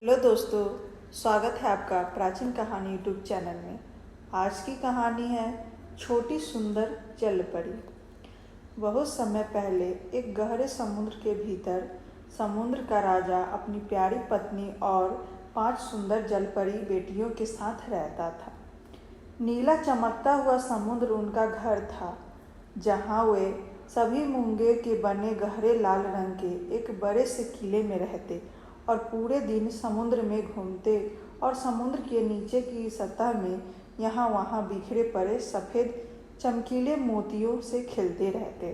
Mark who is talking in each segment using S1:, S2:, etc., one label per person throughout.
S1: Hello दोस्तों, स्वागत है आपका प्राचीन कहानी यूट्यूब चैनल में। आज की कहानी है छोटी सुंदर जलपरी। बहुत समय पहले एक गहरे समुद्र के भीतर समुद्र का राजा अपनी प्यारी पत्नी और 5 सुंदर जलपरी बेटियों के साथ रहता था। नीला चमकता हुआ समुद्र उनका घर था, जहाँ वे सभी मूंगे के बने गहरे लाल रंग के एक बड़े से किले में रहते और पूरे दिन समुद्र में घूमते और समुद्र के नीचे की सतह में यहाँ वहाँ बिखरे पड़े सफ़ेद चमकीले मोतियों से खेलते रहते।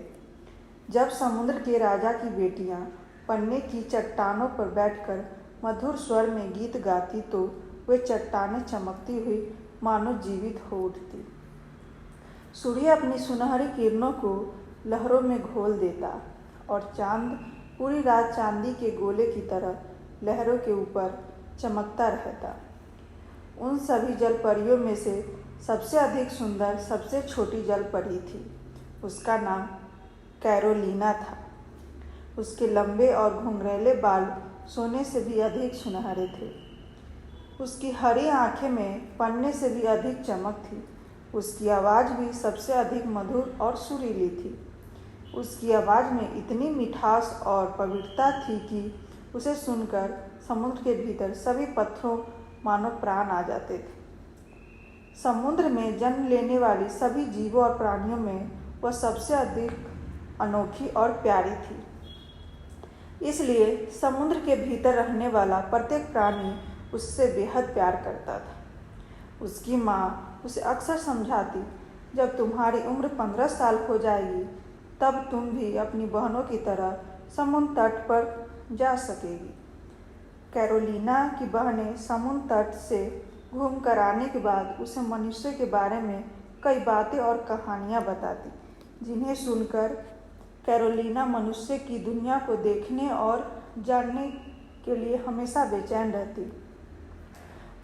S1: जब समुद्र के राजा की बेटियाँ पन्ने की चट्टानों पर बैठकर मधुर स्वर में गीत गाती तो वे चट्टानें चमकती हुई मानो जीवित हो उठती। सूर्य अपनी सुनहरी किरणों को लहरों में घोल देता और चांद पूरी रात चांदी के गोले की तरह लहरों के ऊपर चमकता रहता। उन सभी जलपरियों में से सबसे अधिक सुंदर सबसे छोटी जलपरी थी। उसका नाम कैरोलिना था। उसके लंबे और घुंघरैले बाल सोने से भी अधिक सुनहरे थे। उसकी हरी आंखें में पन्ने से भी अधिक चमक थी। उसकी आवाज़ भी सबसे अधिक मधुर और सुरीली थी। उसकी आवाज़ में इतनी मिठास और पवित्रता थी कि उसे सुनकर समुद्र के भीतर सभी पत्थरों मानो प्राण आ जाते थे। समुद्र में जन्म लेने वाली सभी जीवों और प्राणियों में वह सबसे अधिक अनोखी और प्यारी थी। इसलिए समुद्र के भीतर रहने वाला प्रत्येक प्राणी उससे बेहद प्यार करता था। उसकी माँ उसे अक्सर समझाती, जब तुम्हारी उम्र 15 साल हो जाएगी तब तुम भी अपनी बहनों की तरह समुद्र तट पर जा सकेगी। कैरोलिना की बहनें समुद्र तट से घूम कर आने के बाद उसे मनुष्य के बारे में कई बातें और कहानियाँ बताती, जिन्हें सुनकर कैरोलिना मनुष्य की दुनिया को देखने और जानने के लिए हमेशा बेचैन रहती।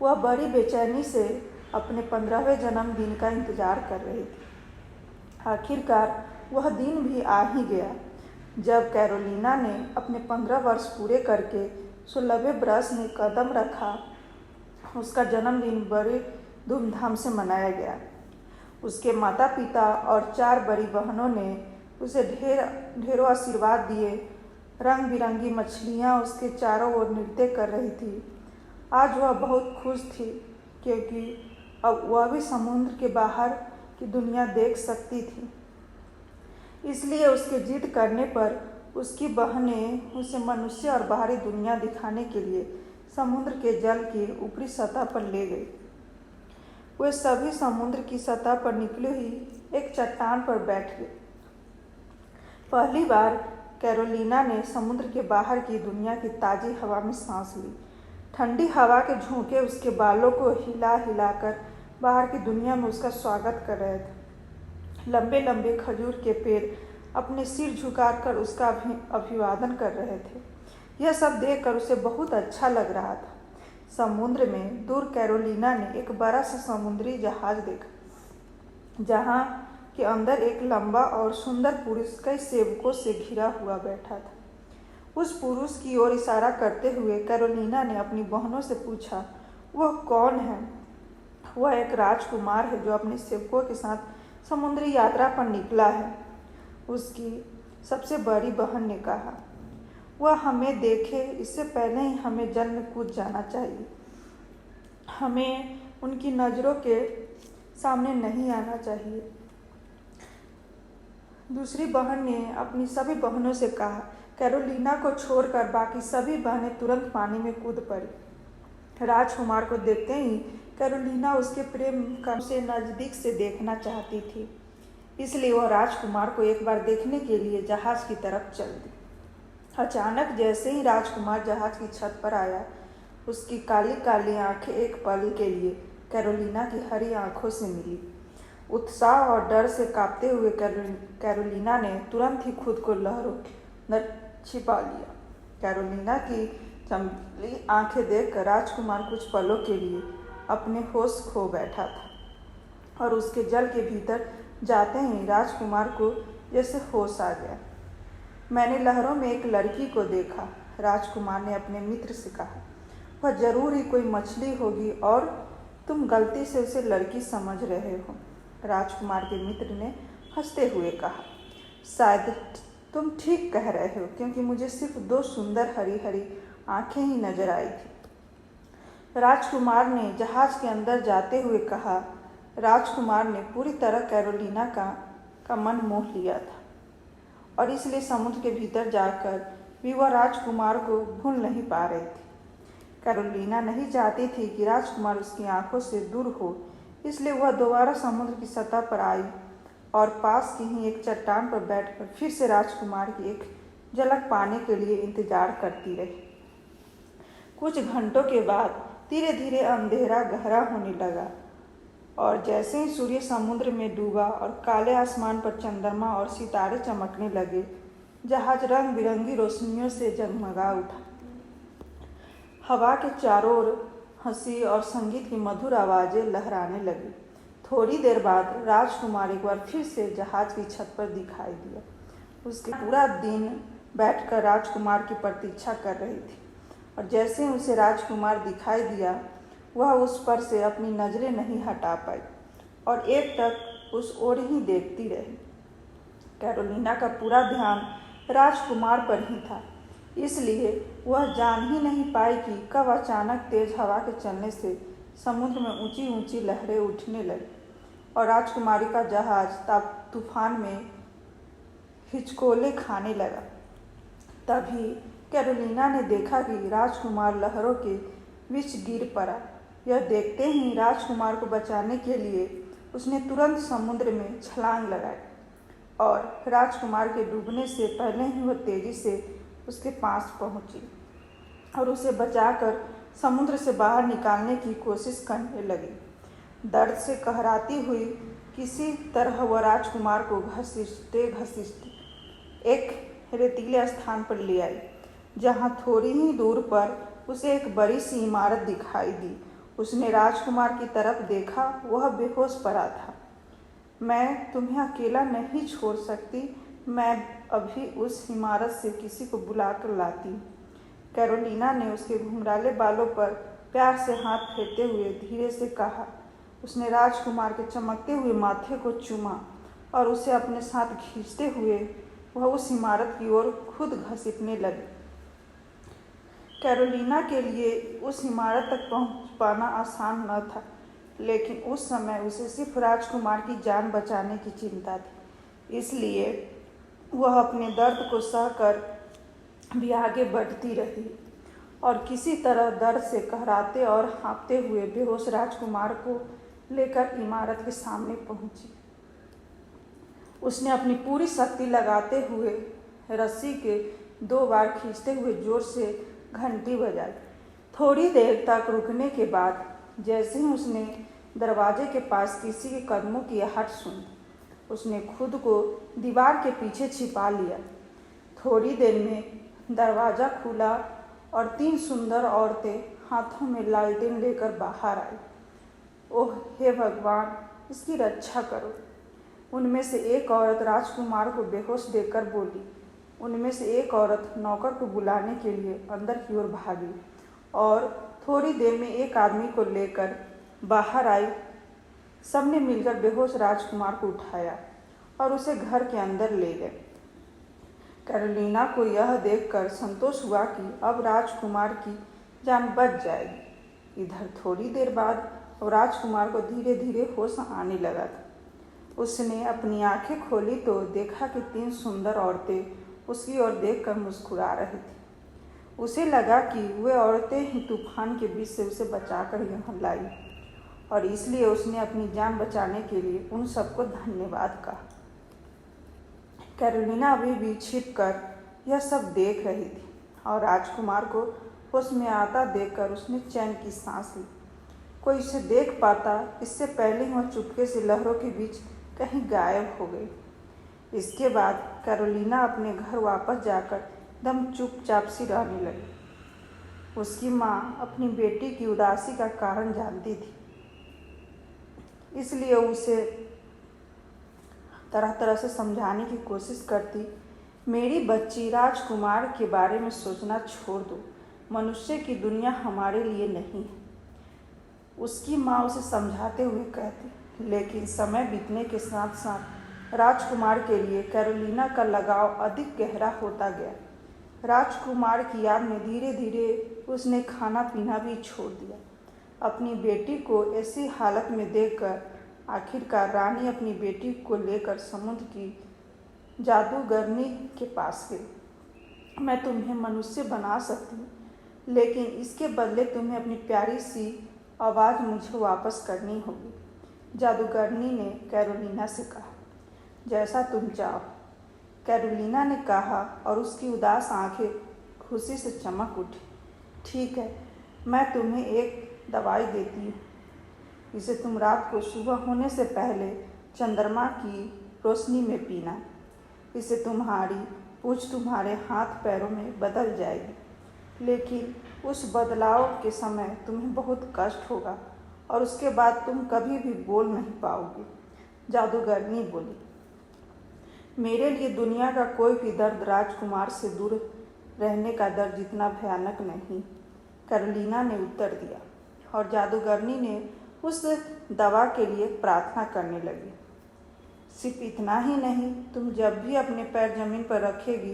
S1: वह बड़ी बेचैनी से अपने 15वें जन्मदिन का इंतजार कर रही थी। आखिरकार वह दिन भी आ ही गया, जब कैरोलिना ने अपने 15 वर्ष पूरे करके 16वें बरस में कदम रखा। उसका जन्मदिन बड़े धूमधाम से मनाया गया। उसके माता पिता और 4 बड़ी बहनों ने उसे ढेरों आशीर्वाद दिए। रंग बिरंगी मछलियाँ उसके चारों ओर नृत्य कर रही थी। आज वह बहुत खुश थी, क्योंकि अब वह भी समुद्र के बाहर की दुनिया देख सकती थी। इसलिए उसके जिद करने पर उसकी बहनें उसे मनुष्य और बाहरी दुनिया दिखाने के लिए समुद्र के जल की ऊपरी सतह पर ले गई। वे सभी समुद्र की सतह पर निकली हुई एक चट्टान पर बैठ गए। पहली बार कैरोलिना ने समुद्र के बाहर की दुनिया की ताज़ी हवा में सांस ली। ठंडी हवा के झोंके उसके बालों को हिला हिलाकर बाहर की दुनिया में उसका स्वागत कर रहे थे। लंबे लंबे खजूर के पेड़ अपने सिर झुकाकर उसका अभिवादन कर रहे थे। यह सब देखकर उसे बहुत अच्छा लग रहा था। समुद्र में दूर कैरोलिना ने एक बड़ा सा समुद्री जहाज देखा, जहाँ के अंदर एक लंबा और सुंदर पुरुष कई सेवकों से घिरा हुआ बैठा था। उस पुरुष की ओर इशारा करते हुए कैरोलिना ने अपनी बहनों से पूछा, वह कौन है? वह एक राजकुमार है जो अपने सेवकों के साथ समुद्री यात्रा पर निकला है, उसकी सबसे बड़ी बहन ने कहा। वह हमें देखे इससे पहले ही हमें जल में कूद जाना चाहिए। हमें उनकी नज़रों के सामने नहीं आना चाहिए। दूसरी बहन ने अपनी सभी बहनों से कहा। कैरोलिना को छोड़कर बाकी सभी बहनें तुरंत पानी में कूद पड़ी। राजकुमार को देखते ही कैरोलिना उसके प्रेम का उसे नज़दीक से देखना चाहती थी, इसलिए वह राजकुमार को एक बार देखने के लिए जहाज की तरफ चल दी। अचानक जैसे ही राजकुमार जहाज की छत पर आया, उसकी काली काली आंखें एक पल के लिए कैरोलिना की हरी आंखों से मिली। उत्साह और डर से कांपते हुए कैरोलिना ने तुरंत ही खुद को लहरों न छिपा लिया। कैरोलिना की चमकीली आंखें देखकर राजकुमार कुछ पलों के लिए अपने होश खो बैठा था और उसके जल के भीतर जाते ही राजकुमार को जैसे होश आ गया। मैंने लहरों में एक लड़की को देखा, राजकुमार ने अपने मित्र से कहा। वह जरूर ही कोई मछली होगी और तुम गलती से उसे लड़की समझ रहे हो। राजकुमार के मित्र ने हंसते हुए कहा, शायद तुम ठीक कह रहे हो, क्योंकि मुझे सिर्फ 2 सुंदर हरी हरी आंखें ही नजर आई थी। राजकुमार ने जहाज के अंदर जाते हुए कहा। राजकुमार ने पूरी तरह कैरोलिना का मन मोह लिया था और इसलिए समुद्र के भीतर जाकर भी वह राजकुमार को भूल नहीं पा रही थी। कैरोलिना नहीं चाहती थी कि राजकुमार उसकी आंखों से दूर हो, इसलिए वह दोबारा समुद्र की सतह पर आई और पास की ही एक चट्टान पर बैठकर फिर से राजकुमार की एक झलक पाने के लिए इंतजार करती रही। कुछ घंटों के बाद धीरे धीरे अंधेरा गहरा होने लगा और जैसे ही सूर्य समुद्र में डूबा और काले आसमान पर चंद्रमा और सितारे चमकने लगे, जहाज रंग बिरंगी रोशनियों से जगमगा उठा। हवा के चारों ओर हंसी और संगीत की मधुर आवाज़ें लहराने लगी। थोड़ी देर बाद राजकुमार एक बार फिर से जहाज की छत पर दिखाई दिया। उसके पूरा दिन बैठकर राजकुमार की प्रतीक्षा कर रही थी और जैसे ही उसे राजकुमार दिखाई दिया, वह उस पर से अपनी नज़रें नहीं हटा पाई और एकटक उस ओर ही देखती रही। कैरोलिना का पूरा ध्यान राजकुमार पर ही था, इसलिए वह जान ही नहीं पाई कि कब अचानक तेज हवा के चलने से समुद्र में ऊंची ऊंची लहरें उठने लगी और राजकुमारी का जहाज तूफान में हिचकोले खाने लगा। तभी कैरोलिना ने देखा कि राजकुमार लहरों के बीच गिर पड़ा। यह देखते ही राजकुमार को बचाने के लिए उसने तुरंत समुद्र में छलांग लगाई और राजकुमार के डूबने से पहले ही वह तेजी से उसके पास पहुंची और उसे बचाकर समुद्र से बाहर निकालने की कोशिश करने लगी। दर्द से कहराती हुई किसी तरह वह राजकुमार को घसीटते घसीटते एक रेतीले स्थान पर ले आई, जहां थोड़ी ही दूर पर उसे एक बड़ी सी इमारत दिखाई दी। उसने राजकुमार की तरफ देखा, वह बेहोश पड़ा था। मैं तुम्हें अकेला नहीं छोड़ सकती, मैं अभी उस इमारत से किसी को बुलाकर लाती हूँ। कैरोलिना ने उसके घुंघराले बालों पर प्यार से हाथ फेरते हुए धीरे से कहा। उसने राजकुमार के चमकते हुए माथे को चूमा और उसे अपने साथ खींचते हुए वह उस इमारत की ओर खुद घसीटने लगी। कैरोलिना के लिए उस इमारत तक पहुंच पाना आसान न था, लेकिन उस समय उसे सिर्फ राजकुमार की जान बचाने की चिंता थी, इसलिए वह अपने दर्द को सहकर भी आगे बढ़ती रही और किसी तरह दर्द से कहराते और हाँफते हुए बेहोश राजकुमार को लेकर इमारत के सामने पहुंची। उसने अपनी पूरी शक्ति लगाते हुए रस्सी के 2 बार खींचते हुए जोर से घंटी बजाई। थोड़ी देर तक रुकने के बाद जैसे ही उसने दरवाजे के पास किसी के कदमों की आहट सुनी, उसने खुद को दीवार के पीछे छिपा लिया। थोड़ी देर में दरवाज़ा खुला और 3 सुंदर औरतें हाथों में लालटेन लेकर बाहर आई। ओह हे भगवान, इसकी रक्षा करो। उनमें से एक औरत राजकुमार को बेहोश देखकर बोली। उनमें से एक औरत नौकर को बुलाने के लिए अंदर की ओर भागी और थोड़ी देर में एक आदमी को लेकर बाहर आई। सबने मिलकर बेहोश राजकुमार को उठाया और उसे घर के अंदर ले गए। कैरोलिना को यह देखकर संतोष हुआ कि अब राजकुमार की जान बच जाएगी। इधर थोड़ी देर बाद राजकुमार को धीरे धीरे होश आने लगा था। उसने अपनी आंखें खोली तो देखा कि 3 सुंदर औरतें उसकी ओर देखकर मुस्कुरा रही थी। उसे लगा कि वे औरतें ही तूफान के बीच से उसे बचाकर यहाँ लाई और इसलिए उसने अपनी जान बचाने के लिए उन सबको धन्यवाद कहा। कैरोलिना अभी भी छिपकर यह सब देख रही थी और राजकुमार को होश में आता देखकर उसने चैन की सांस ली। कोई उसे देख पाता, इससे पहले वह चुपके से लहरों के बीच कहीं गायब हो गई। इसके बाद कैरोलिना अपने घर वापस जाकर दम चुपचाप सी रहने लगी। उसकी माँ अपनी बेटी की उदासी का कारण जानती थी, इसलिए उसे तरह तरह से समझाने की कोशिश करती। मेरी बच्ची, राजकुमार के बारे में सोचना छोड़ दो। मनुष्य की दुनिया हमारे लिए नहीं है, उसकी माँ उसे समझाते हुए कहती। लेकिन समय बीतने के साथ साथ राजकुमार के लिए कैरोलिना का लगाव अधिक गहरा होता गया। राजकुमार की याद में धीरे धीरे उसने खाना पीना भी छोड़ दिया। अपनी बेटी को ऐसी हालत में देखकर आखिरकार रानी अपनी बेटी को लेकर समुद्र की जादूगरनी के पास गई। मैं तुम्हें मनुष्य बना सकती हूँ, लेकिन इसके बदले तुम्हें अपनी प्यारी सी आवाज़ मुझे वापस करनी होगी, जादूगरनी ने कैरोलिना से कहा। जैसा तुम चाहो, कैरोलिना ने कहा और उसकी उदास आंखें खुशी से चमक उठी। ठीक है, मैं तुम्हें एक दवाई देती हूँ। इसे तुम रात को सुबह होने से पहले चंद्रमा की रोशनी में पीना। इससे तुम्हारी पूंछ तुम्हारे हाथ पैरों में बदल जाएगी, लेकिन उस बदलाव के समय तुम्हें बहुत कष्ट होगा और उसके बाद तुम कभी भी बोल नहीं पाओगे। जादूगरनी बोली, मेरे लिए दुनिया का कोई भी दर्द राजकुमार से दूर रहने का दर्द जितना भयानक नहीं, कैरोलिना ने उत्तर दिया। और जादूगरनी ने उस दवा के लिए प्रार्थना करने लगी। सिर्फ इतना ही नहीं, तुम जब भी अपने पैर जमीन पर रखेगी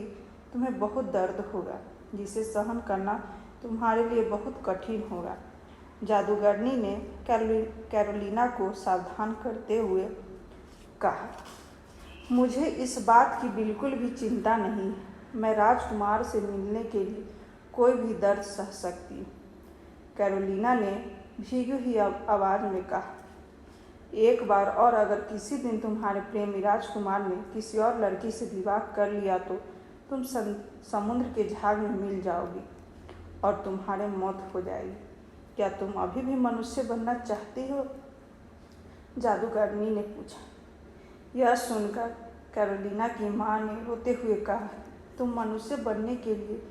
S1: तुम्हें बहुत दर्द होगा, जिसे सहन करना तुम्हारे लिए बहुत कठिन होगा। जादूगरनी ने कैरोलिना को सावधान करते हुए कहा, मुझे इस बात की बिल्कुल भी चिंता नहीं है। मैं राजकुमार से मिलने के लिए कोई भी दर्द सह सकती हूँ। कैरोलिना ने भीगी हुई आवाज़ में कहा, एक बार और अगर किसी दिन तुम्हारे प्रेमी राजकुमार ने किसी और लड़की से विवाह कर लिया तो तुम समुद्र के झाग में मिल जाओगी और तुम्हारे मौत हो जाएगी। क्या तुम अभी भी मनुष्य बनना चाहती हो? जादूगरनी ने पूछा। यह सुनकर कैरोलिना की माँ ने रोते हुए कहा, तुम मनुष्य बनने के लिए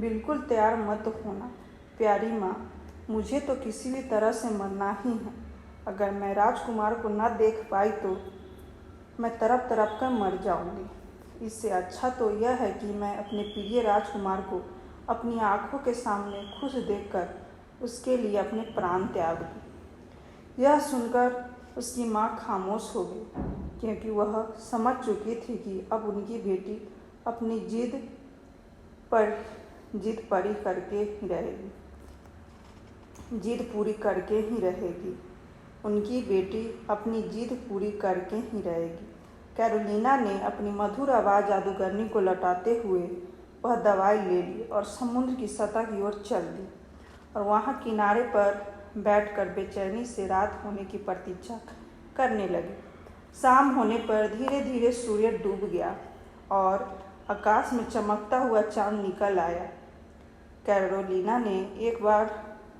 S1: बिल्कुल तैयार मत होना प्यारी माँ, मुझे तो किसी भी तरह से मरना ही है। अगर मैं राजकुमार को न देख पाई तो मैं तड़प तड़प कर मर जाऊंगी। इससे अच्छा तो यह है कि मैं अपने प्रिय राजकुमार को अपनी आंखों के सामने खुश देखकर उसके लिए अपने प्राण त्याग दूं। यह सुनकर उसकी माँ खामोश हो गई, क्योंकि वह समझ चुकी थी कि अब उनकी बेटी अपनी जिद पूरी करके ही रहेगी। उनकी बेटी अपनी जिद पूरी करके ही रहेगी। कैरोलिना ने अपनी मधुर आवाज़ जादूगरनी को लौटाते हुए वह दवाई ले ली और समुद्र की सतह की ओर चल दी और वहाँ किनारे पर बैठकर बेचैनी से रात होने की प्रतीक्षा करने लगी। शाम होने पर धीरे धीरे सूर्य डूब गया और आकाश में चमकता हुआ चांद निकल आया। कैरोलिना ने एक बार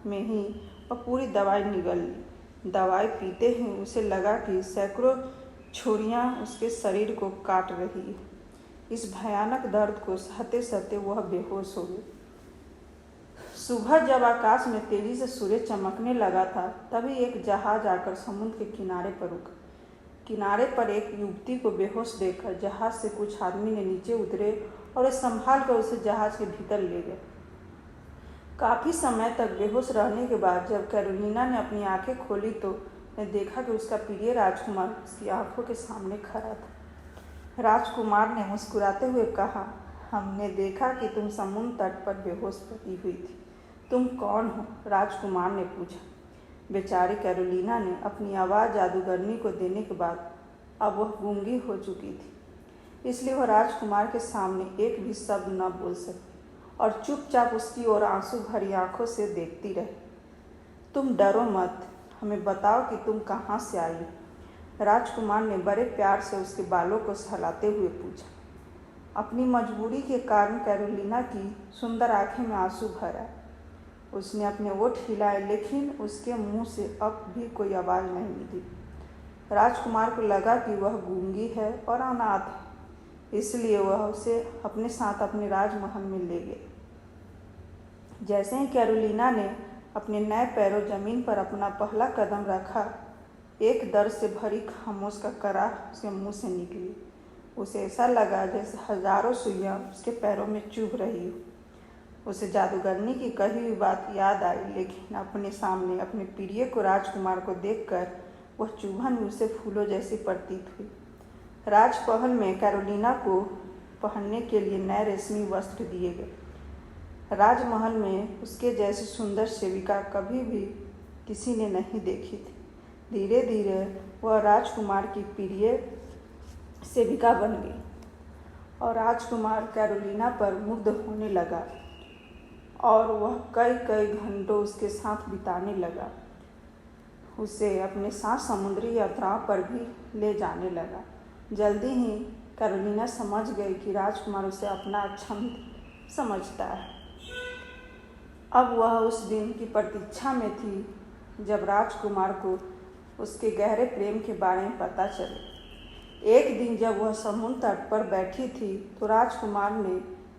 S1: में ही वह पूरी दवाई निगल ली। दवाई पीते ही उसे लगा कि सैकड़ों छुरियां उसके शरीर को काट रही है। इस भयानक दर्द को सहते सहते वह बेहोश हो गई। सुबह जब आकाश में तेजी से सूर्य चमकने लगा था, तभी एक जहाज आकर समुद्र के किनारे पर रुका। किनारे पर एक युवती को बेहोश देखकर जहाज से कुछ आदमी ने नीचे उतरे और वे संभाल कर उसे जहाज के भीतर ले गए। काफ़ी समय तक बेहोश रहने के बाद जब कैरोलिना ने अपनी आंखें खोली तो ने देखा कि उसका प्रिय राजकुमार उसकी आंखों के सामने खड़ा था। राजकुमार ने मुस्कुराते हुए कहा, हमने देखा कि तुम समुद्र तट पर बेहोश पड़ी हुई थी। तुम कौन हो? राजकुमार ने पूछा। बेचारी कैरोलिना ने अपनी आवाज़ जादूगरनी को देने के बाद अब वह गूंगी हो चुकी थी, इसलिए वह राजकुमार के सामने एक भी शब्द न बोल सकी और चुपचाप उसकी ओर आंसू भरी आंखों से देखती रही। तुम डरो मत, हमें बताओ कि तुम कहाँ से आई हो? राजकुमार ने बड़े प्यार से उसके बालों को सहलाते हुए पूछा। अपनी मजबूरी के कारण कैरोलिना की सुंदर आंखें में आंसू भर आए। उसने अपने ओठ हिलाए, लेकिन उसके मुंह से अब भी कोई आवाज़ नहीं निकली। राजकुमार को लगा कि वह गूंगी है और अनाथ है, इसलिए वह उसे अपने साथ अपने राजमहल में ले गए। जैसे ही कैरोलिना ने अपने नए पैरों जमीन पर अपना पहला कदम रखा, एक दर्द से भरी खामोश का कराह उसके मुंह से निकली। उसे ऐसा लगा जैसे हजारों सुइयां उसके पैरों में चुभ रही हो। उसे जादूगरनी की कही हुई बात याद आई, लेकिन अपने सामने अपने प्रिय को राजकुमार को देखकर वह चुभन उसे फूलों जैसी प्रतीत हुई। राजमहल में कैरोलिना को पहनने के लिए नए रेशमी वस्त्र दिए गए। राजमहल में उसके जैसी सुंदर सेविका कभी भी किसी ने नहीं देखी थी। धीरे धीरे वह राजकुमार की प्रिय सेविका बन गई और राजकुमार कैरोलिना पर मुग्ध होने लगा और वह कई कई घंटों उसके साथ बिताने लगा। उसे अपने साथ समुद्री यात्राओं पर भी ले जाने लगा। जल्दी ही कैरोलिना समझ गई कि राजकुमार उसे अपना अच्छा मित्र समझता है। अब वह उस दिन की प्रतीक्षा में थी जब राजकुमार को उसके गहरे प्रेम के बारे में पता चले। एक दिन जब वह समुद्र तट पर बैठी थी तो राजकुमार ने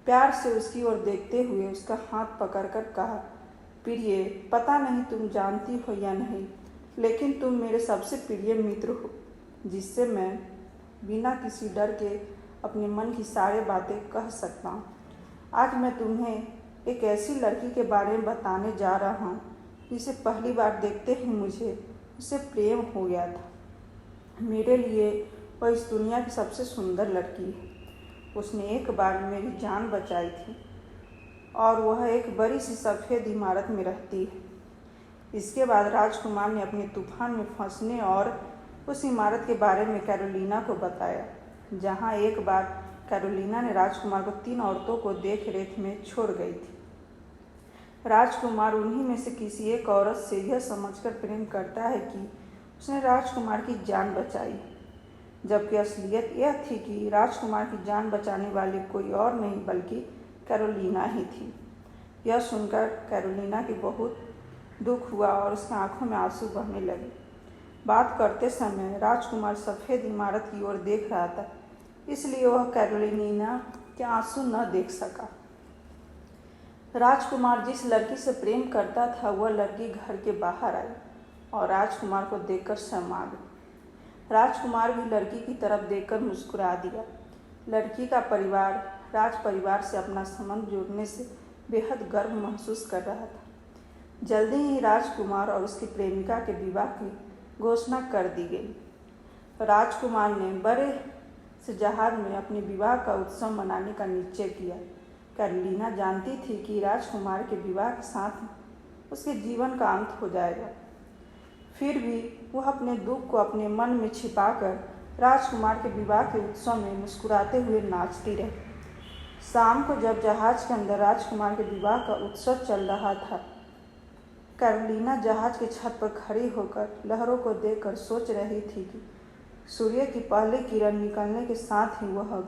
S1: प्यार से उसकी ओर देखते हुए उसका हाथ पकड़कर कहा, प्रिय, पता नहीं तुम जानती हो या नहीं, लेकिन तुम मेरे सबसे प्रिय मित्र हो, जिससे मैं बिना किसी डर के अपने मन की सारी बातें कह सकता हूँ। आज मैं तुम्हें एक ऐसी लड़की के बारे में बताने जा रहा हूँ जिसे पहली बार देखते ही मुझे उससे प्रेम हो गया था। मेरे लिए वह इस दुनिया की सबसे सुंदर लड़की है। उसने एक बार मेरी जान बचाई थी और वह एक बड़ी सी सफ़ेद इमारत में रहती है। इसके बाद राजकुमार ने अपने तूफान में फंसने और उस इमारत के बारे में कैरोलिना को बताया, जहाँ एक बार कैरोलिना ने राजकुमार को 3 औरतों को देख रेख में छोड़ गई थी। राजकुमार उन्हीं में से किसी एक औरत से यह समझकर प्रेम करता है कि उसने राजकुमार की जान बचाई, जबकि असलियत यह थी कि राजकुमार की जान बचाने वाली कोई और नहीं बल्कि कैरोलिना ही थी। यह सुनकर कैरोलिना की बहुत दुख हुआ और उसकी आंखों में आंसू बहने लगे। बात करते समय राजकुमार सफ़ेद इमारत की ओर देख रहा था, इसलिए वह कैरोलिना के आंसू न देख सका। राजकुमार जिस लड़की से प्रेम करता था वह लड़की घर के बाहर आई और राजकुमार को देखकर शर्मा गई। राजकुमार भी लड़की की तरफ देखकर मुस्कुरा दिया। लड़की का परिवार राज परिवार से अपना संबंध जोड़ने से बेहद गर्व महसूस कर रहा था। जल्दी ही राजकुमार और उसकी प्रेमिका के विवाह की घोषणा कर दी गई। राजकुमार ने बड़े से जहाज में अपने विवाह का उत्सव मनाने का निश्चय किया। कैरोलिना जानती थी कि राजकुमार के विवाह के साथ उसके जीवन का अंत हो जाएगा। फिर भी वह अपने दुख को अपने मन में छिपाकर राजकुमार के विवाह के उत्सव में मुस्कुराते हुए नाचती रही। शाम को जब जहाज के अंदर राजकुमार के विवाह का उत्सव चल रहा था, कैरोलिना जहाज के छत पर खड़ी होकर लहरों को देखकर सोच रही थी कि सूर्य की पहली किरण निकलने के साथ ही वह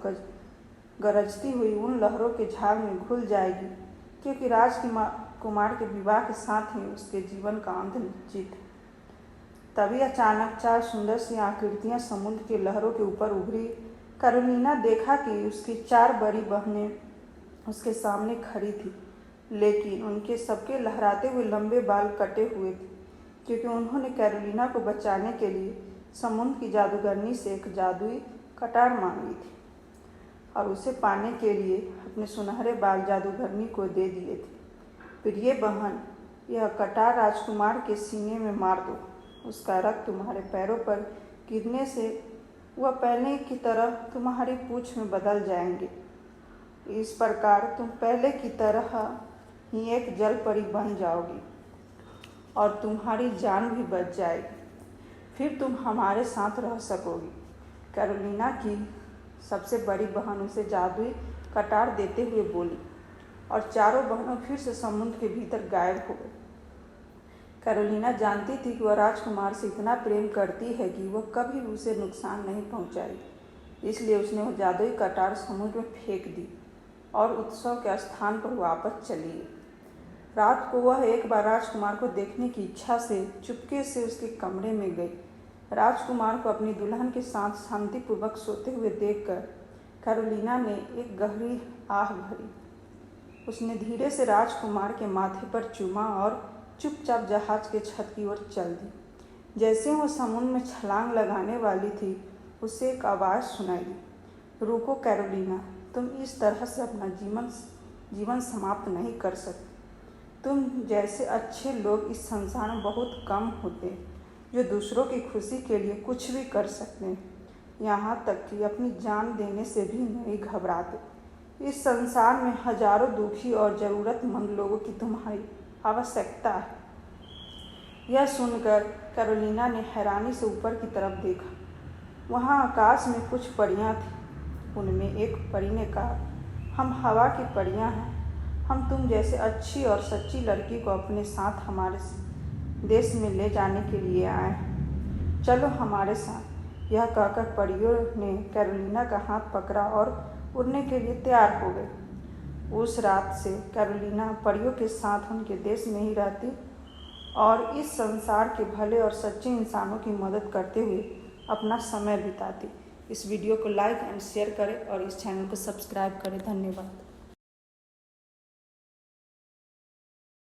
S1: गरजती हुई उन लहरों के झाग में घुल जाएगी, क्योंकि राजकुमार के विवाह के साथ ही उसके जीवन का अंत निश्चित है। तभी अचानक 4 सुंदर सी आकृतियां समुद्र के लहरों के ऊपर उभरी। कैरोलिना देखा कि उसकी 4 बड़ी बहनें उसके सामने खड़ी थी, लेकिन उनके सबके लहराते हुए लंबे बाल कटे हुए थे, क्योंकि उन्होंने कैरोलिना को बचाने के लिए समुद्र की जादूगरनी से एक जादुई कटार मांगी थी और उसे पाने के लिए अपने सुनहरे बाल जादूगरनी को दे दिए थे। प्रिय बहन, यह कटार राजकुमार के सीने में मार दो। उसका रक्त तुम्हारे पैरों पर गिरने से वह पहले की तरह तुम्हारी पूंछ में बदल जाएंगे। इस प्रकार तुम पहले की तरह ही एक जल परी बन जाओगी और तुम्हारी जान भी बच जाएगी। फिर तुम हमारे साथ रह सकोगी। कैरोलिना की सबसे बड़ी बहन उसे जादुई कटार देते हुए बोली और चारों बहनों फिर से समुद्र के भीतर गायब हो गई। कैरोलिना जानती थी कि वह राजकुमार से इतना प्रेम करती है कि वह कभी उसे नुकसान नहीं पहुंचाएगी, इसलिए उसने वह जादुई कटार समुद्र में फेंक दी और उत्सव के स्थान पर वापस चली गई। रात को वह एक बार राजकुमार को देखने की इच्छा से चुपके से उसके कमरे में गई। राजकुमार को अपनी दुल्हन के साथ शांतिपूर्वक सोते हुए देखकर कैरोलिना ने एक गहरी आह भरी। उसने धीरे से राजकुमार के माथे पर चूमा और चुपचाप जहाज के छत की ओर चल दी। जैसे वह समुद्र में छलांग लगाने वाली थी, उसे एक आवाज़ सुनाई दी, रुको कैरोलिना, तुम इस तरह से अपना जीवन समाप्त नहीं कर सकते। तुम जैसे अच्छे लोग इस संसार में बहुत कम होते हैं जो दूसरों की खुशी के लिए कुछ भी कर सकते हैं, यहाँ तक कि अपनी जान देने से भी नहीं घबराते। इस संसार में हजारों दुखी और ज़रूरतमंद लोगों की तुम्हारी आवश्यकता है। यह सुनकर कैरोलिना ने हैरानी से ऊपर की तरफ देखा। वहाँ आकाश में कुछ परियां थीं। उनमें एक परी ने कहा, हम हवा की परियां हैं। हम तुम जैसे अच्छी और सच्ची लड़की को अपने साथ हमारे देश में ले जाने के लिए आए हैं। चलो हमारे साथ। यह कहकर परियों ने कैरोलिना का हाथ पकड़ा और उड़ने के लिए तैयार हो गई। उस रात से कैरोलिना परियों के साथ उनके देश में ही रहती और इस संसार के भले और सच्चे इंसानों की मदद करते हुए अपना समय बिताती। इस वीडियो को लाइक एंड शेयर करें और इस चैनल को सब्सक्राइब करें। धन्यवाद।